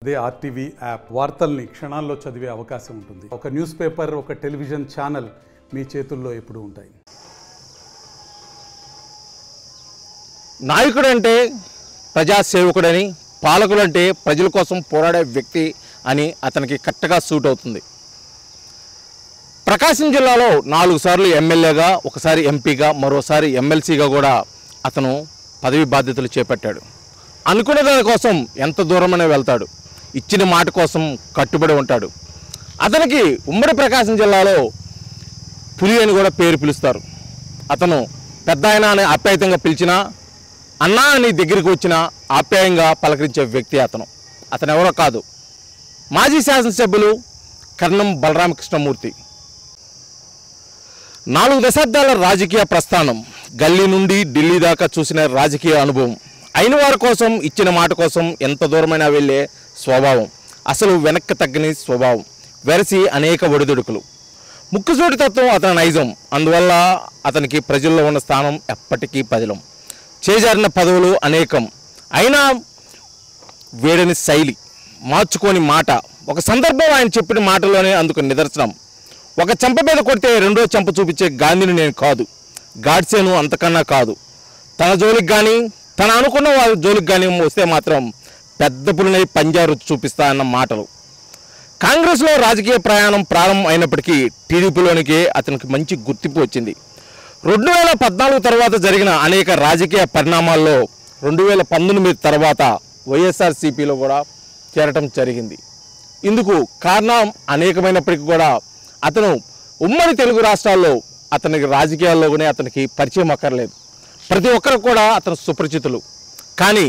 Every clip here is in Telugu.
అదే ఆర్టీవీ యాప్ వార్తల్ని క్షణాల్లో చదివే అవకాశం ఉంటుంది. ఒక న్యూస్ పేపర్, ఒక టెలివిజన్ ఛానల్ మీ చేతుల్లో ఎప్పుడూ ఉంటాయి. నాయకుడు అంటే ప్రజాసేవకుడని, పాలకుడు అంటే ప్రజల కోసం పోరాడే వ్యక్తి అని అతనికి కరెక్ట్గా సూట్ అవుతుంది. ప్రకాశం జిల్లాలో 4 సార్లు ఎమ్మెల్యేగా, ఒకసారి ఎంపీగా, మరోసారి ఎమ్మెల్సీగా కూడా అతను పదవి బాధ్యతలు చేపట్టాడు. అనుకున్న దానికోసం ఎంత దూరమైనా వెళ్తాడు. ఇచ్చిన మాట కోసం కట్టుబడి ఉంటాడు. అతనికి ఉమ్మడి ప్రకాశం జిల్లాలో పులి అని కూడా పేరు పిలుస్తారు. అతను పెద్ద ఆయన అని ఆప్యాయంగా పిలిచినా, అన్నా అని దగ్గరికి వచ్చిన ఆప్యాయంగా పలకరించే వ్యక్తి అతను ఎవరో కాదు, మాజీ శాసనసభ్యులు కర్ణం బలరామకృష్ణమూర్తి. 4 దశాబ్దాల రాజకీయ ప్రస్థానం, గల్లీ నుండి ఢిల్లీ దాకా చూసిన రాజకీయ అనుభవం, అయిన వారి కోసం ఇచ్చిన మాట కోసం ఎంత దూరమైనా వెళ్ళే స్వభావం, అసలు వెనక్కి తగ్గని స్వభావం, వెరసి అనేక ఒడిదుడుకులు, ముక్కుసూటి తత్వం అతని నైజం. అందువల్ల అతనికి ప్రజల్లో ఉన్న స్థానం ఎప్పటికీ పదిలం. చేజారిన పదవులు అనేకం, అయినా వేడని శైలి, మార్చుకోని మాట. ఒక సందర్భం ఆయన చెప్పిన మాటలోనే అందుకు నిదర్శనం. ఒక చెంప మీద కొడితే రెండో చెంప చూపించే గాంధీని నేను కాదు, గాడ్సేను అంతకన్నా కాదు. తన జోలికి కానీ, తన అనుకున్న వారి జోలికి కానీ వస్తే మాత్రం పెద్ద పులినై పంజా రుచి చూపిస్తా అన్న మాటలు. కాంగ్రెస్లో రాజకీయ ప్రయాణం ప్రారంభం అయినప్పటికీ టీడీపీలోనికి అతనికి మంచి గుర్తింపు వచ్చింది. 2014 తర్వాత జరిగిన అనేక రాజకీయ పరిణామాల్లో 2019 తర్వాత వైఎస్ఆర్సీపీలో కూడా చేరటం జరిగింది. ఇందుకు కారణం అనేకమైనప్పటికీ కూడా అతను ఉమ్మడి తెలుగు రాష్ట్రాల్లో అతనికి రాజకీయాల్లోనే అతనికి పరిచయం అక్కర్లేదు. ప్రతి ఒక్కరు కూడా అతను సుపరిచితులు. కానీ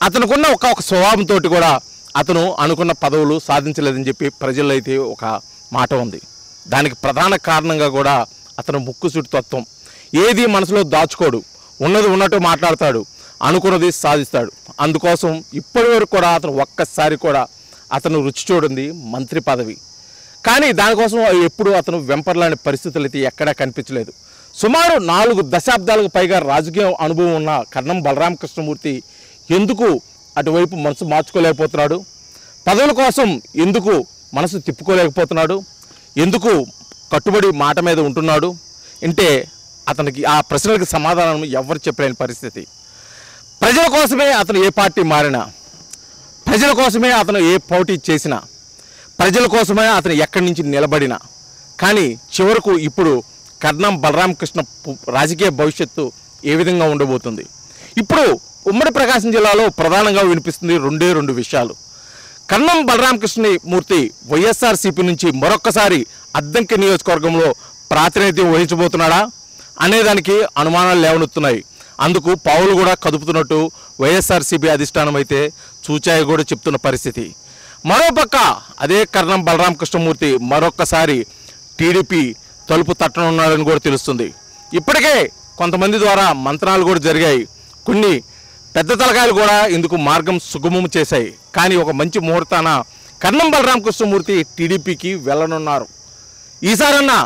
అతనుకున్న ఒక స్వభావంతో కూడా అతను అనుకున్న పదవులు సాధించలేదని చెప్పి ప్రజల్లో అయితే ఒక మాట ఉంది. దానికి ప్రధాన కారణంగా కూడా అతను ముక్కుసూటి తత్వం. ఏది మనసులో దాచుకోడు, ఉన్నది ఉన్నట్టు మాట్లాడతాడు, అనుకున్నది సాధిస్తాడు. అందుకోసం ఇప్పటి వరకు కూడా అతను ఒక్కసారి కూడా అతను రుచి చూడింది మంత్రి పదవి. కానీ దానికోసం ఎప్పుడు అతను వెంపర్లాంటి పరిస్థితులు అయితే ఎక్కడా కనిపించలేదు. సుమారు 4 దశాబ్దాలకు పైగా రాజకీయ అనుభవం ఉన్న కర్ణం బలరామకృష్ణమూర్తి ఎందుకు అటువైపు మనసు మార్చుకోలేకపోతున్నాడు? పదవుల కోసం ఎందుకు మనసు తిప్పుకోలేకపోతున్నాడు? ఎందుకు కట్టుబడి మాట మీద ఉంటున్నాడు అంటే అతనికి ఆ ప్రశ్నలకు సమాధానం ఎవరు చెప్పలేని పరిస్థితి. ప్రజల కోసమే అతను ఏ పార్టీ మారినా, ప్రజల కోసమే అతను ఏ పోటీ చేసినా, ప్రజల కోసమే అతను ఎక్కడి నుంచి నిలబడినా, కానీ చివరకు ఇప్పుడు కర్ణం బలరామకృష్ణ రాజకీయ భవిష్యత్తు ఏ విధంగా ఉండబోతుంది? ఇప్పుడు ఉమ్మడి ప్రకాశం జిల్లాలో ప్రధానంగా వినిపిస్తుంది 2 విషయాలు. కర్ణం బలరామకృష్ణమూర్తి వైఎస్ఆర్సీపీ నుంచి మరొక్కసారి అద్దంకి నియోజకవర్గంలో ప్రాతినిధ్యం వహించబోతున్నాడా అనేదానికి అనుమానాలు లేవనెత్తున్నాయి. అందుకు పావులు కూడా కదుపుతున్నట్టు వైఎస్ఆర్సీపీ అధిష్టానం అయితే చూచాయి కూడా చెప్తున్న పరిస్థితి. మరోపక్క అదే కర్ణం బలరామకృష్ణమూర్తి మరొక్కసారి టీడీపీ తలుపు తట్టనున్నాడని కూడా తెలుస్తుంది. ఇప్పటికే కొంతమంది ద్వారా మంత్రాలు కూడా జరిగాయి. కొన్ని పెద్ద తలకాయలు కూడా ఇందుకు మార్గం సుగమం చేశాయి. కానీ ఒక మంచి ముహూర్తాన కర్ణం బలరామకృష్ణమూర్తి టీడీపీకి వెళ్ళనున్నారు. ఈసారన్నా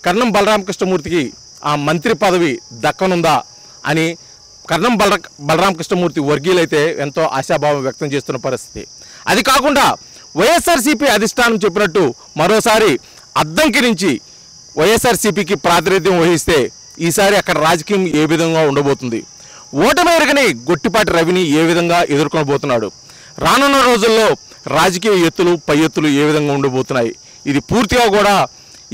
కర్ణం బలరామకృష్ణమూర్తికి ఆ మంత్రి పదవి దక్కనుందా అని కర్ణం బలరామకృష్ణమూర్తి వర్గీయులైతే ఎంతో ఆశాభావం వ్యక్తం చేస్తున్న పరిస్థితి. అది కాకుండా వైఎస్ఆర్సీపీ అధిష్టానం చెప్పినట్టు మరోసారి అద్దంకి నుంచి వైఎస్ఆర్సీపీకి ప్రాతినిధ్యం వహిస్తే ఈసారి అక్కడ రాజకీయం ఏ విధంగా ఉండబోతుంది? ఓటమి ఎరగని గొట్టిపాటి రవిని ఏ విధంగా ఎదుర్కొనబోతున్నాడు? రానున్న రోజుల్లో రాజకీయ ఎత్తులు పై ఎత్తులు ఏ విధంగా ఉండబోతున్నాయి? ఇది పూర్తిగా కూడా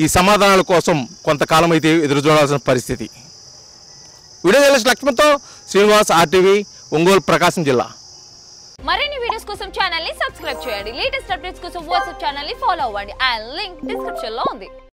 ఈ సమాధానాల కోసం కొంతకాలం అయితే ఎదురు చూడాల్సిన పరిస్థితి. వీడియో జర్నలిస్ట్ లక్ష్మణ్తో శ్రీనివాస్, ఆర్టీవీ, ఒంగోలు, ప్రకాశం జిల్లా. మరిన్ని వీడియోస్ కోసం ఛానల్ ని సబ్స్క్రైబ్ చేయండి. లేటెస్ట్ అప్డేట్స్ కోసం వాట్సాప్ ఛానల్ ని ఫాలో అవ్వండి. ఆ లింక్ డిస్క్రిప్షన్ లో ఉంది.